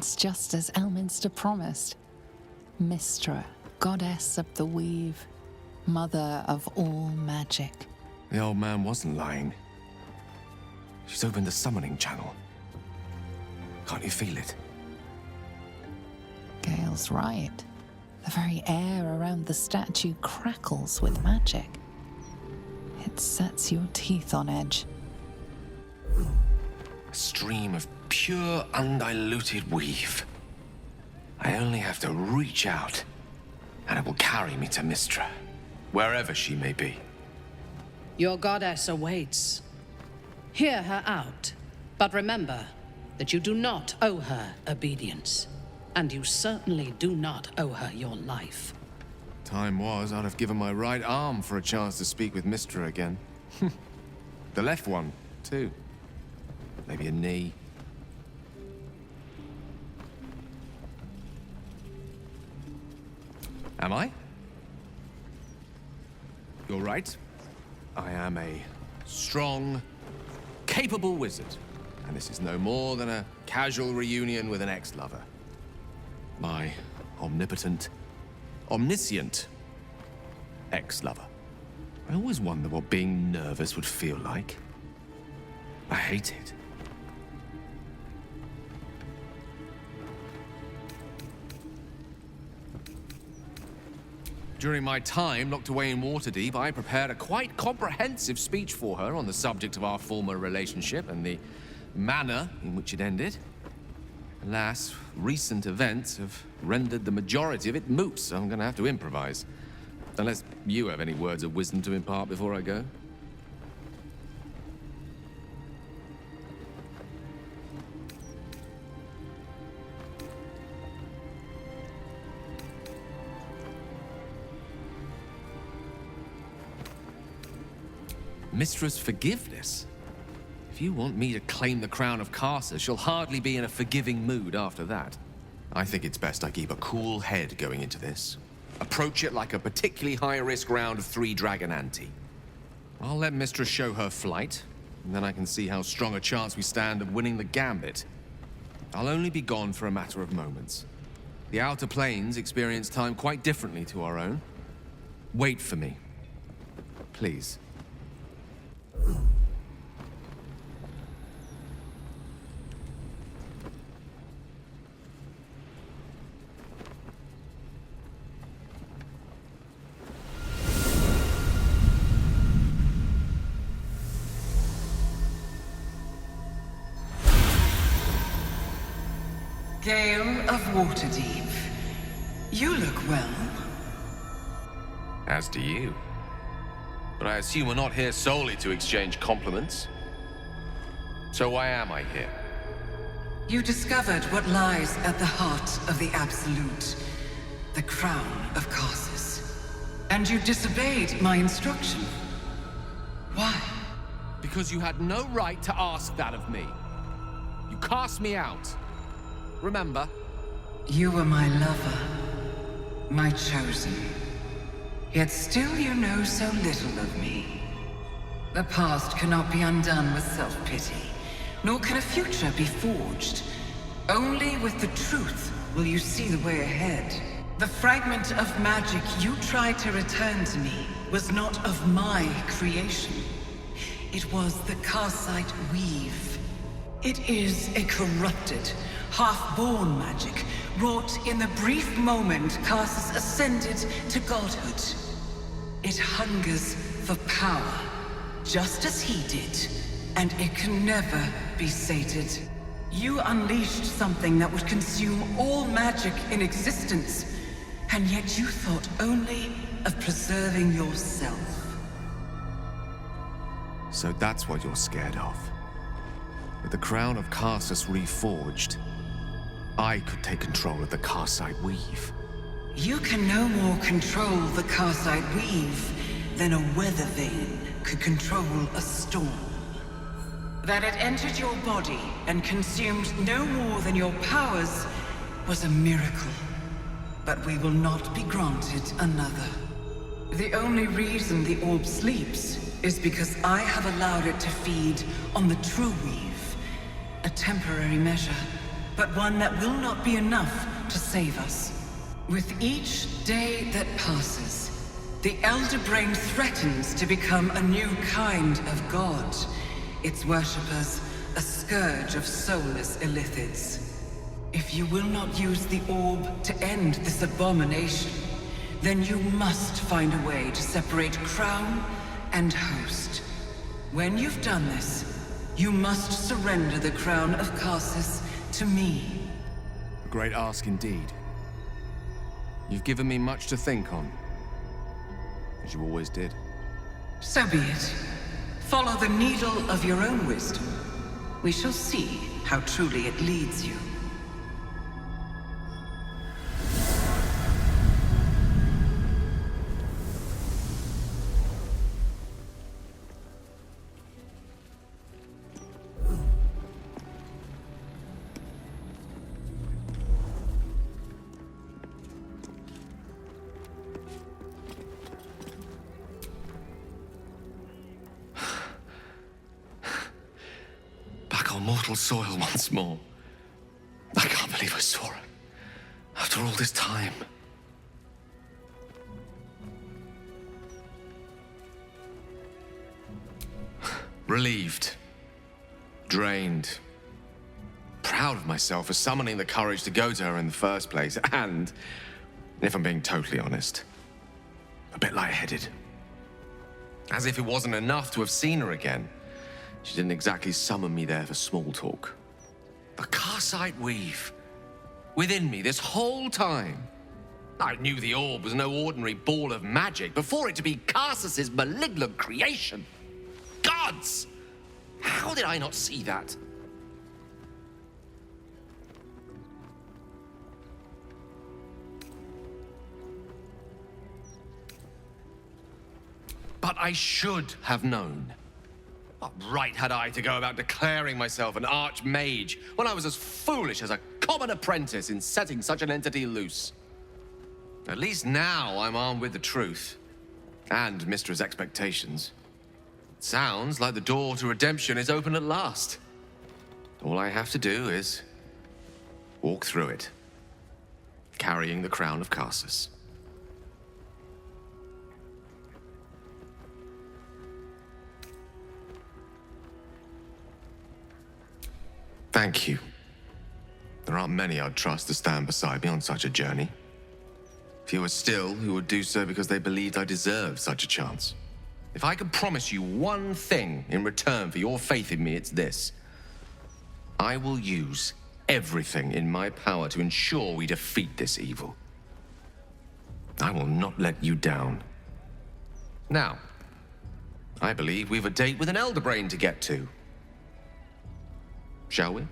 once, just as Elminster promised. Mystra, goddess of the weave, mother of all magic. The old man wasn't lying. She's opened the summoning channel. Can't you feel it? Gale's right. The very air around the statue crackles with magic. It sets your teeth on edge. A stream of pure, undiluted weave. I only have to reach out, and it will carry me to Mystra, wherever she may be. Your goddess awaits. Hear her out, but remember that you do not owe her obedience, and you certainly do not owe her your life. Time was, I'd have given my right arm for a chance to speak with Mystra again. The left one, too. Maybe a knee. Am I? You're right. I am a strong, capable wizard. And this is no more than a casual reunion with an ex-lover. My omnipotent, omniscient ex-lover. I always wonder what being nervous would feel like. I hate it. During my time locked away in Waterdeep, I prepared a quite comprehensive speech for her on the subject of our former relationship and the manner in which it ended. Alas, recent events have rendered the majority of it moot, so I'm gonna have to improvise. Unless you have any words of wisdom to impart before I go. Mistra's forgiveness? If you want me to claim the crown of Karsus, she'll hardly be in a forgiving mood after that. I think it's best I keep a cool head going into this. Approach it like a particularly high-risk round of 3 Dragon Ante. I'll let Mystra show her flight, and then I can see how strong a chance we stand of winning the gambit. I'll only be gone for a matter of moments. The Outer Planes experience time quite differently to our own. Wait for me. Please. Gale of Waterdeep, you look well. As do you. But I assume we're not here solely to exchange compliments. So why am I here? You discovered what lies at the heart of the Absolute, the crown of Karsus. And you disobeyed my instruction. Why? Because you had no right to ask that of me. You cast me out. Remember? You were my lover, my chosen. Yet still you know so little of me. The past cannot be undone with self-pity, nor can a future be forged. Only with the truth will you see the way ahead. The fragment of magic you tried to return to me was not of my creation. It was the Karsite weave. It is a corrupted, half-born magic, wrought in the brief moment Karsus ascended to godhood. It hungers for power, just as he did, and it can never be sated. You unleashed something that would consume all magic in existence, and yet you thought only of preserving yourself. So that's what you're scared of. With the crown of Karsus reforged, I could take control of the Karsite weave. You can no more control the Karsite weave than a weather vane could control a storm. That it entered your body and consumed no more than your powers was a miracle. But we will not be granted another. The only reason the orb sleeps is because I have allowed it to feed on the true weave. A temporary measure, but one that will not be enough to save us. With each day that passes, the Elder Brain threatens to become a new kind of god. Its worshippers, a scourge of soulless illithids. If you will not use the orb to end this abomination, then you must find a way to separate crown and host. When you've done this, you must surrender the crown of Karsus to me. A great ask indeed. You've given me much to think on, as you always did. So be it. Follow the needle of your own wisdom. We shall see how truly it leads you. On mortal soil once more. I can't believe I saw her. After all this time. Relieved. Drained. Proud of myself for summoning the courage to go to her in the first place. And, if I'm being totally honest, a bit lightheaded. As if it wasn't enough to have seen her again. She didn't exactly summon me there for small talk. The Karsite weave. Within me this whole time. I knew the orb was no ordinary ball of magic before it to be Karsus's malignant creation. Gods! How did I not see that? But I should have known. What right had I to go about declaring myself an archmage when I was as foolish as a common apprentice in setting such an entity loose? At least now I'm armed with the truth. And Mystra's expectations. It sounds like the door to redemption is open at last. All I have to do is walk through it, carrying the crown of Karsus. Thank you. There aren't many I'd trust to stand beside me on such a journey. Fewer still who would do so because they believed I deserved such a chance. If I could promise you one thing in return for your faith in me, it's this. I will use everything in my power to ensure we defeat this evil. I will not let you down. Now, I believe we've a date with an Elder Brain to get to. Shall we?